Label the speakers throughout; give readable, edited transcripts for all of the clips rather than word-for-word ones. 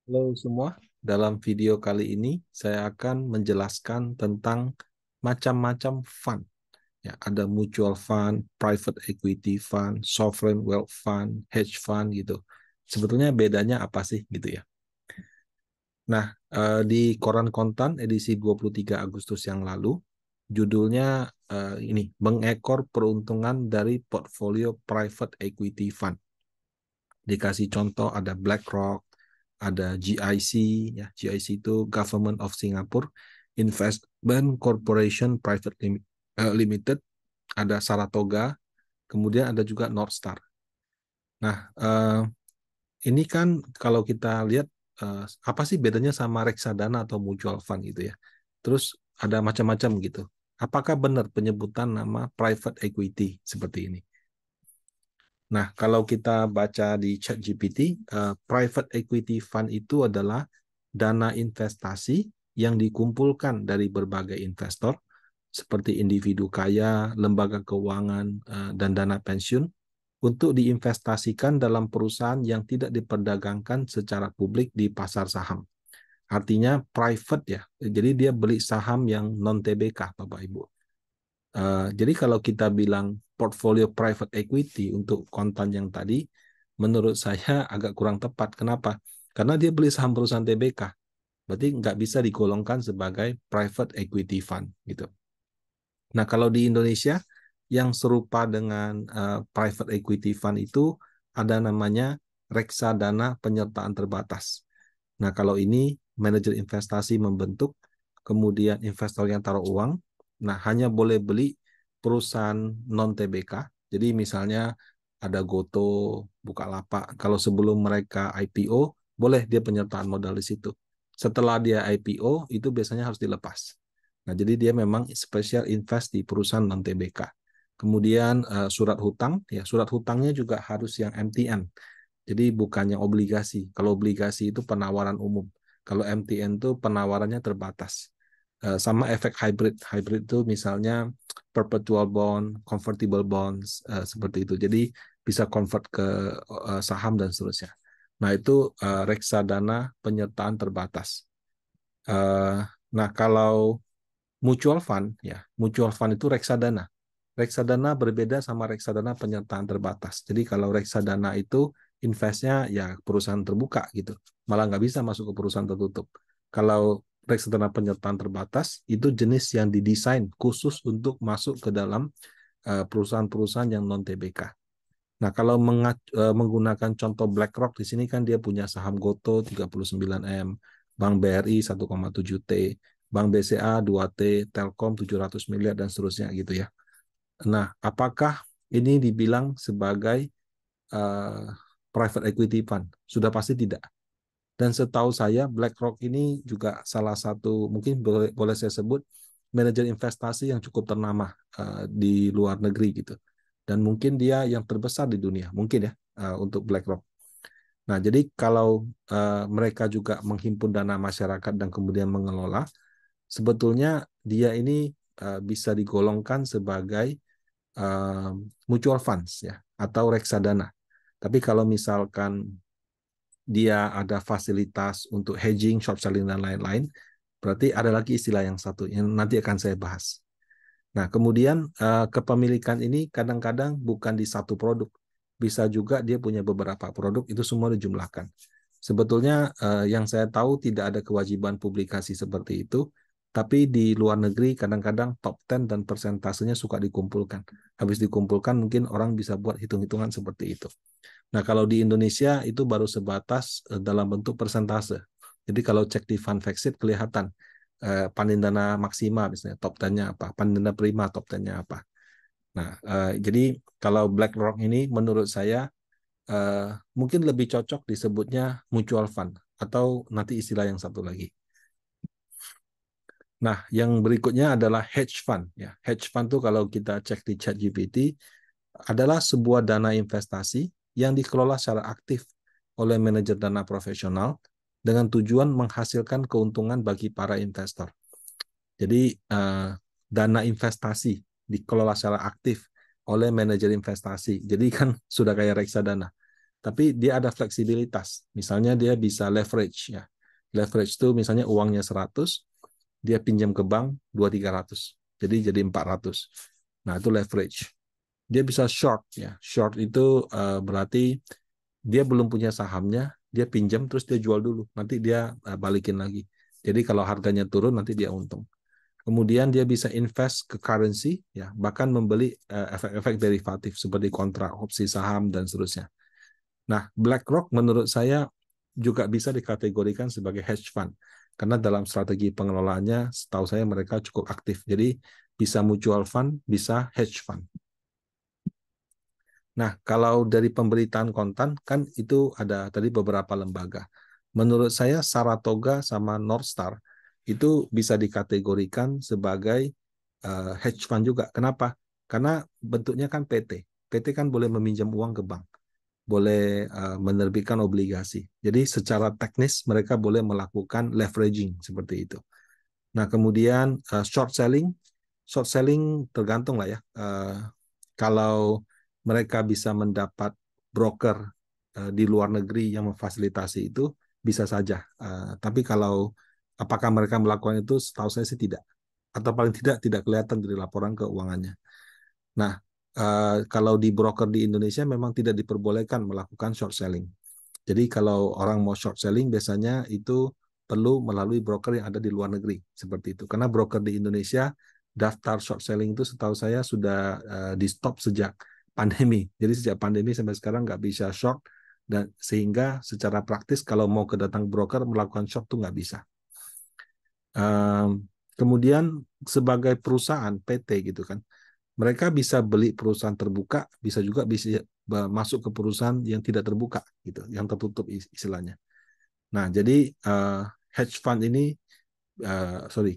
Speaker 1: Halo semua, dalam video kali ini saya akan menjelaskan tentang macam-macam fund. Ya, ada mutual fund, private equity fund, sovereign wealth fund, hedge fund gitu. Sebetulnya bedanya apa sih gitu ya? Nah, di Koran Kontan edisi 23 Agustus yang lalu, judulnya ini, mengekor peruntungan dari portfolio private equity fund. Dikasih contoh ada BlackRock, ada GIC, ya GIC itu Government of Singapore Investment Corporation Private Limited, ada Saratoga, kemudian ada juga Northstar. Nah, ini kan kalau kita lihat apa sih bedanya sama reksadana atau mutual fund gitu ya. Terus ada macam-macam gitu. Apakah benar penyebutan nama private equity seperti ini? Nah, kalau kita baca di ChatGPT, private equity fund itu adalah dana investasi yang dikumpulkan dari berbagai investor seperti individu kaya, lembaga keuangan, dan dana pensiun untuk diinvestasikan dalam perusahaan yang tidak diperdagangkan secara publik di pasar saham. Artinya private ya, jadi dia beli saham yang non-TBK, Bapak Ibu. Jadi kalau kita bilang portfolio private equity untuk konten yang tadi, menurut saya agak kurang tepat. Kenapa? Karena dia beli saham perusahaan TBK, berarti nggak bisa digolongkan sebagai private equity fund gitu. Nah, kalau di Indonesia yang serupa dengan private equity fund itu ada namanya reksadana penyertaan terbatas. Nah, kalau ini manajer investasi membentuk, kemudian investor yang taruh uang, nah hanya boleh beli perusahaan non-TBK. Jadi misalnya ada Goto, Bukalapak, kalau sebelum mereka IPO, boleh dia penyertaan modal di situ. Setelah dia IPO, itu biasanya harus dilepas. Nah, jadi dia memang spesial invest di perusahaan non-TBK. Kemudian surat hutang, ya surat hutangnya juga harus yang MTN. Jadi bukannya obligasi. Kalau obligasi itu penawaran umum. Kalau MTN itu penawarannya terbatas. Sama efek hybrid. Hybrid itu misalnya perpetual bond, convertible bonds, seperti itu. Jadi bisa convert ke saham dan seterusnya. Nah itu reksadana penyertaan terbatas. Eh, nah kalau mutual fund, ya mutual fund itu reksadana. Reksadana berbeda sama reksadana penyertaan terbatas. Jadi kalau reksadana itu investnya ya perusahaan terbuka gitu, malah nggak bisa masuk ke perusahaan tertutup. Kalau reksadana penyertaan terbatas itu jenis yang didesain khusus untuk masuk ke dalam perusahaan-perusahaan yang non TBK. Nah, kalau menggunakan contoh BlackRock di sini kan dia punya saham Goto 39M, Bank BRI 1,7 T, Bank BCA 2 T, Telkom 700 miliar dan seterusnya gitu ya. Nah, apakah ini dibilang sebagai uh, private equity fund? Sudah pasti tidak. Dan setahu saya BlackRock ini juga salah satu mungkin boleh saya sebut manajer investasi yang cukup ternama di luar negeri gitu. Dan mungkin dia yang terbesar di dunia, mungkin ya untuk BlackRock. Nah, jadi kalau mereka juga menghimpun dana masyarakat dan kemudian mengelola, sebetulnya dia ini bisa digolongkan sebagai mutual funds ya atau reksadana. Tapi kalau misalkan dia ada fasilitas untuk hedging, short selling dan lain-lain, berarti ada lagi istilah yang satu yang nanti akan saya bahas. Nah, kemudian kepemilikan ini kadang-kadang bukan di satu produk, bisa juga dia punya beberapa produk, itu semua dijumlahkan. Sebetulnya yang saya tahu tidak ada kewajiban publikasi seperti itu, tapi di luar negeri kadang-kadang top 10 dan persentasenya suka dikumpulkan. Habis dikumpulkan mungkin orang bisa buat hitung-hitungan seperti itu. Nah, kalau di Indonesia itu baru sebatas dalam bentuk persentase. Jadi kalau cek di Fund Fact Sheet kelihatan Panindana Maksima misalnya top 10-nya apa, Panindana Prima top 10-nya apa. Nah, jadi kalau BlackRock ini menurut saya mungkin lebih cocok disebutnya mutual fund atau nanti istilah yang satu lagi. Nah, yang berikutnya adalah hedge fund ya. Hedge fund tuh kalau kita cek di ChatGPT adalah sebuah dana investasi yang dikelola secara aktif oleh manajer dana profesional dengan tujuan menghasilkan keuntungan bagi para investor. Jadi dana investasi dikelola secara aktif oleh manajer investasi. Jadi kan sudah kayak reksadana. tapi dia ada fleksibilitas. Misalnya dia bisa leverage ya. Leverage itu misalnya uangnya 100, dia pinjam ke bank 200-300. Jadi 400. Nah, itu leverage. Dia bisa short ya. Short itu berarti dia belum punya sahamnya, dia pinjam terus dia jual dulu. Nanti dia balikin lagi. Jadi kalau harganya turun nanti dia untung. Kemudian dia bisa invest ke currency, ya, bahkan membeli efek-efek derivatif seperti kontrak opsi saham dan seterusnya. Nah, BlackRock menurut saya juga bisa dikategorikan sebagai hedge fund karena dalam strategi pengelolaannya, setahu saya mereka cukup aktif. Jadi bisa mutual fund, bisa hedge fund. Nah, kalau dari pemberitaan kontan kan itu ada tadi beberapa lembaga. Menurut saya Saratoga sama Northstar itu bisa dikategorikan sebagai hedge fund juga. Kenapa? Karena bentuknya kan PT. PT kan boleh meminjam uang ke bank, boleh menerbitkan obligasi. Jadi secara teknis mereka boleh melakukan leveraging seperti itu. Nah, kemudian short selling tergantung lah ya. Kalau mereka bisa mendapat broker di luar negeri yang memfasilitasi itu, bisa saja. Tapi kalau apakah mereka melakukan itu, setahu saya sih tidak. Atau paling tidak kelihatan dari laporan keuangannya. Nah, kalau di broker di Indonesia memang tidak diperbolehkan melakukan short selling. Jadi kalau orang mau short selling biasanya itu perlu melalui broker yang ada di luar negeri seperti itu. Karena broker di Indonesia daftar short selling itu setahu saya sudah di stop sejak pandemi. Jadi sejak pandemi sampai sekarang nggak bisa short dan sehingga secara praktis kalau mau kedatang broker melakukan short tuh nggak bisa. Kemudian sebagai perusahaan PT gitu kan, mereka bisa beli perusahaan terbuka, bisa juga bisa masuk ke perusahaan yang tidak terbuka gitu, yang tertutup istilahnya. Nah, jadi hedge fund ini,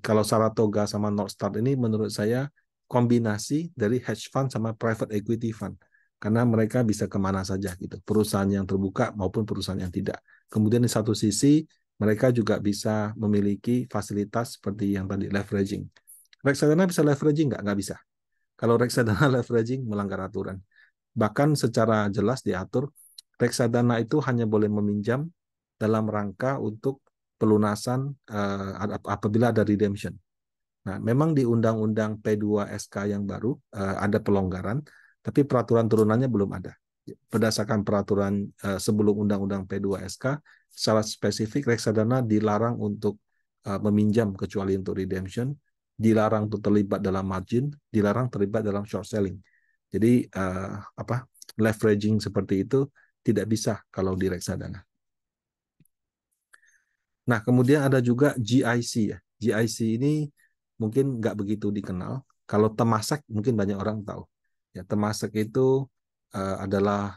Speaker 1: kalau Saratoga sama Northstar ini menurut saya kombinasi dari hedge fund sama private equity fund, karena mereka bisa kemana saja gitu, perusahaan yang terbuka maupun perusahaan yang tidak. Kemudian di satu sisi mereka juga bisa memiliki fasilitas seperti yang tadi leveraging. Reksadana bisa leveraging nggak? Nggak bisa. Kalau reksadana leveraging melanggar aturan. Bahkan secara jelas diatur, reksadana itu hanya boleh meminjam dalam rangka untuk pelunasan apabila ada redemption. Nah, memang di Undang-Undang P2SK yang baru ada pelonggaran, tapi peraturan turunannya belum ada. Berdasarkan peraturan sebelum Undang-Undang P2SK, secara spesifik reksadana dilarang untuk meminjam kecuali untuk redemption, dilarang untuk terlibat dalam margin, dilarang terlibat dalam short selling. Jadi leveraging seperti itu tidak bisa kalau di reksadana. Nah, kemudian ada juga GIC ya. GIC ini mungkin nggak begitu dikenal. Kalau Temasek mungkin banyak orang tahu. Ya, Temasek itu adalah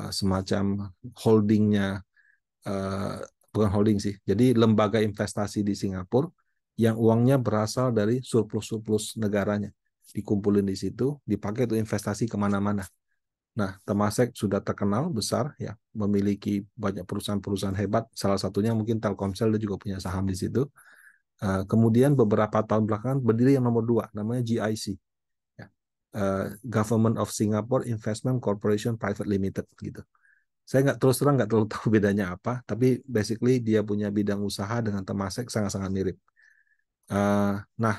Speaker 1: semacam holdingnya, bukan holding sih. Jadi lembaga investasi di Singapura yang uangnya berasal dari surplus-surplus negaranya. Dikumpulin di situ, dipakai untuk investasi kemana-mana. Nah, Temasek sudah terkenal besar ya, memiliki banyak perusahaan-perusahaan hebat. Salah satunya mungkin Telkomsel, dia juga punya saham di situ. Kemudian beberapa tahun belakangan berdiri yang nomor 2, namanya GIC, ya. Government of Singapore Investment Corporation Private Limited gitu. Saya terus terang nggak terlalu tahu bedanya apa, tapi basically dia punya bidang usaha dengan Temasek sangat-sangat mirip. Nah,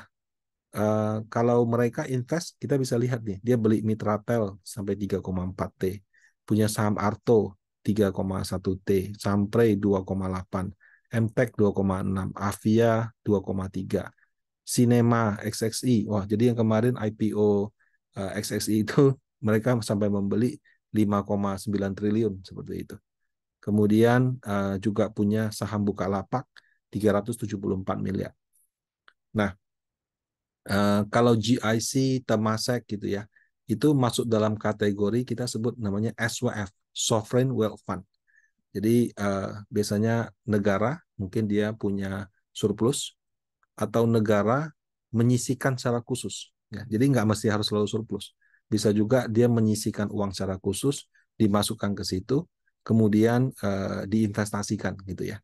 Speaker 1: kalau mereka invest, kita bisa lihat nih, dia beli Mitratel sampai 3,4 T, punya saham Arto 3,1 T, Sampre 2,8, MTEK 2,6, Avia 2,3, Cinema XXI. Wah, jadi yang kemarin IPO XXI itu mereka sampai membeli 5,9 triliun seperti itu. Kemudian juga punya saham Bukalapak 374 miliar. Nah, kalau GIC, Temasek gitu ya, itu masuk dalam kategori kita sebut namanya SWF, Sovereign Wealth Fund. Jadi biasanya negara mungkin dia punya surplus atau negara menyisihkan secara khusus. Ya, jadi nggak mesti harus selalu surplus. Bisa juga dia menyisihkan uang secara khusus, dimasukkan ke situ, kemudian diinvestasikan gitu ya.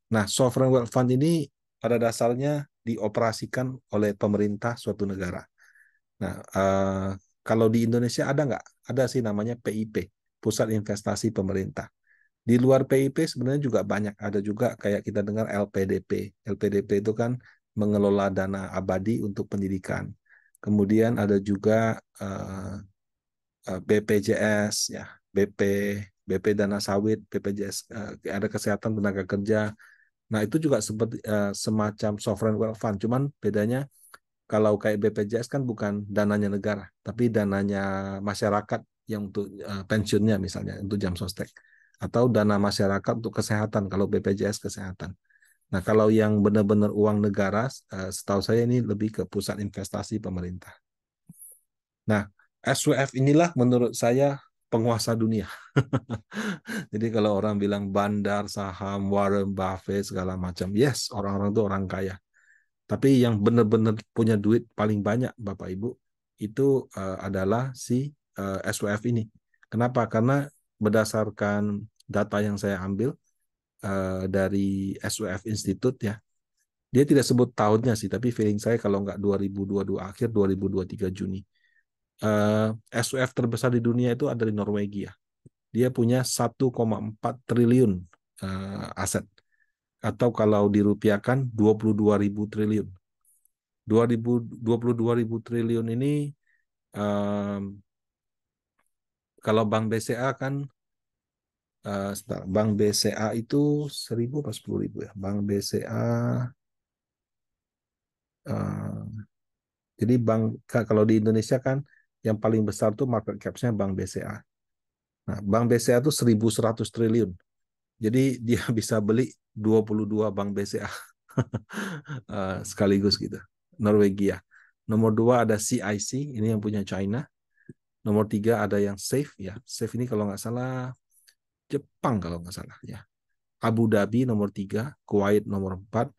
Speaker 1: Nah, sovereign wealth fund ini pada dasarnya dioperasikan oleh pemerintah suatu negara. Nah, kalau di Indonesia ada nggak? Ada sih namanya PIP, pusat investasi pemerintah. Di luar PIP sebenarnya juga banyak. Ada juga kayak kita dengar LPDP. LPDP itu kan mengelola dana abadi untuk pendidikan. Kemudian ada juga BPJS, ya, BP Dana Sawit, BPJS, ada kesehatan tenaga kerja. Nah, itu juga seperti semacam sovereign wealth fund. Cuman bedanya kalau kayak BPJS kan bukan dananya negara, tapi dananya masyarakat yang untuk pensiunnya misalnya, untuk jam sostek. Atau dana masyarakat untuk kesehatan, kalau BPJS kesehatan. Nah, kalau yang benar-benar uang negara, setahu saya ini lebih ke pusat investasi pemerintah. Nah, SWF inilah menurut saya penguasa dunia. Jadi kalau orang bilang bandar, saham, Warren Buffett, segala macam, yes, orang-orang itu orang kaya. Tapi yang benar-benar punya duit paling banyak, Bapak Ibu, itu adalah si SWF ini. Kenapa? Karena berdasarkan data yang saya ambil dari SWF Institute, ya, dia tidak sebut tahunnya sih, tapi feeling saya kalau nggak 2022 akhir, 2023 Juni. SWF terbesar di dunia itu ada di Norwegia. Dia punya 1,4 triliun aset. Atau kalau dirupiahkan 22.000 triliun. 22.000 triliun ini kalau Bank BCA kan Bank BCA itu 1.000 atau 10.000 ya. Bank BCA jadi kalau di Indonesia kan yang paling besar tuh market cap-nya Bank BCA. Nah, Bank BCA itu 1.100 triliun. Jadi dia bisa beli 22 Bank BCA sekaligus gitu. Norwegia. Nomor 2 ada CIC, ini yang punya China. Nomor 3 ada yang Safe, ya. Safe ini kalau nggak salah Jepang kalau nggak salah, ya. Abu Dhabi nomor 3, Kuwait nomor 4,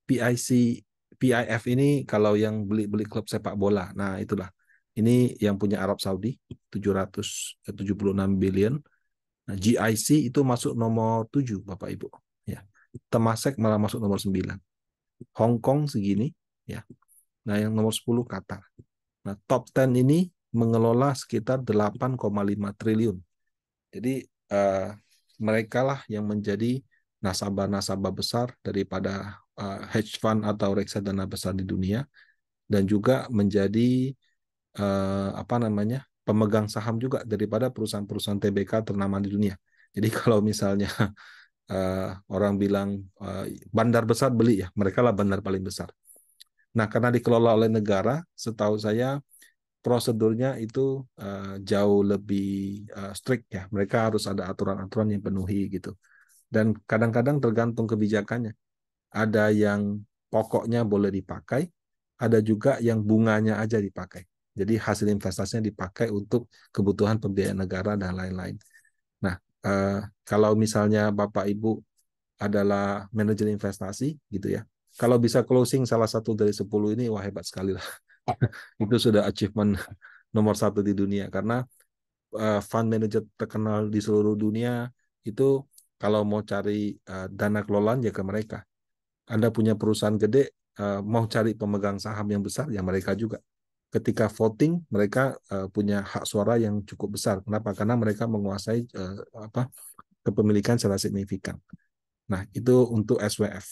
Speaker 1: PIF ini kalau yang beli klub sepak bola. Nah, itulah. Ini yang punya Arab Saudi, 776 billion. Nah, GIC itu masuk nomor 7, Bapak Ibu. Ya. Temasek malah masuk nomor 9. Hong Kong segini, ya. Nah, yang nomor 10 Qatar. Nah, top 10 ini mengelola sekitar 8,5 triliun. Jadi mereka lah yang menjadi nasabah-nasabah besar daripada hedge fund atau reksadana besar di dunia, dan juga menjadi pemegang saham juga daripada perusahaan-perusahaan TBK ternama di dunia. Jadi kalau misalnya orang bilang bandar besar beli, ya, mereka lah bandar paling besar. Nah, karena dikelola oleh negara, setahu saya prosedurnya itu jauh lebih strict, ya. Mereka harus ada aturan-aturan yang penuhi gitu. Dan kadang-kadang tergantung kebijakannya. Ada yang pokoknya boleh dipakai, ada juga yang bunganya aja dipakai. Jadi hasil investasinya dipakai untuk kebutuhan pembiayaan negara dan lain-lain. Nah, kalau misalnya Bapak Ibu adalah manajer investasi gitu ya, kalau bisa closing salah satu dari 10 ini, wah hebat sekali lah. Itu sudah achievement nomor 1 di dunia, karena fund manager terkenal di seluruh dunia itu kalau mau cari dana kelolaan ya ke mereka. Anda punya perusahaan gede, mau cari pemegang saham yang besar ya mereka juga. Ketika voting mereka punya hak suara yang cukup besar. Kenapa? Karena mereka menguasai kepemilikan secara signifikan. Nah, itu untuk SWF.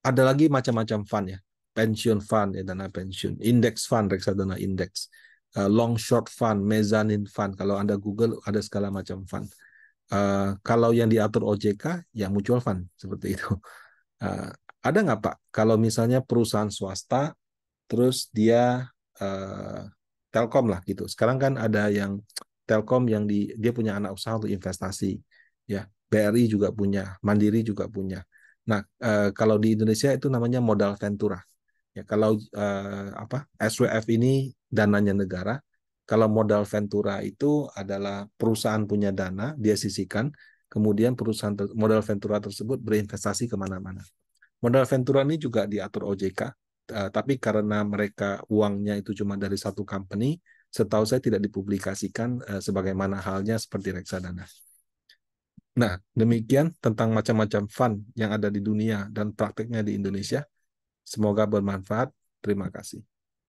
Speaker 1: Ada lagi macam-macam fund, ya. Pension fund, ya, dana pensiun. Index fund, reksadana indeks. Long short fund, mezzanine fund. Kalau Anda Google ada segala macam fund. Kalau yang diatur OJK, ya mutual fund seperti itu. Ada nggak Pak? Kalau misalnya perusahaan swasta, terus dia Telkom lah gitu. Sekarang kan ada yang Telkom yang dia punya anak usaha untuk investasi, ya. BRI juga punya, Mandiri juga punya. Nah, kalau di Indonesia itu namanya modal ventura. Ya, kalau SWF ini dananya negara, kalau modal ventura itu adalah perusahaan punya dana, dia sisihkan, kemudian modal ventura tersebut berinvestasi kemana-mana. Modal ventura ini juga diatur OJK, tapi karena mereka uangnya itu cuma dari satu company, setahu saya tidak dipublikasikan sebagaimana halnya seperti reksadana. Nah, demikian tentang macam-macam fund yang ada di dunia dan prakteknya di Indonesia. Semoga bermanfaat. Terima kasih.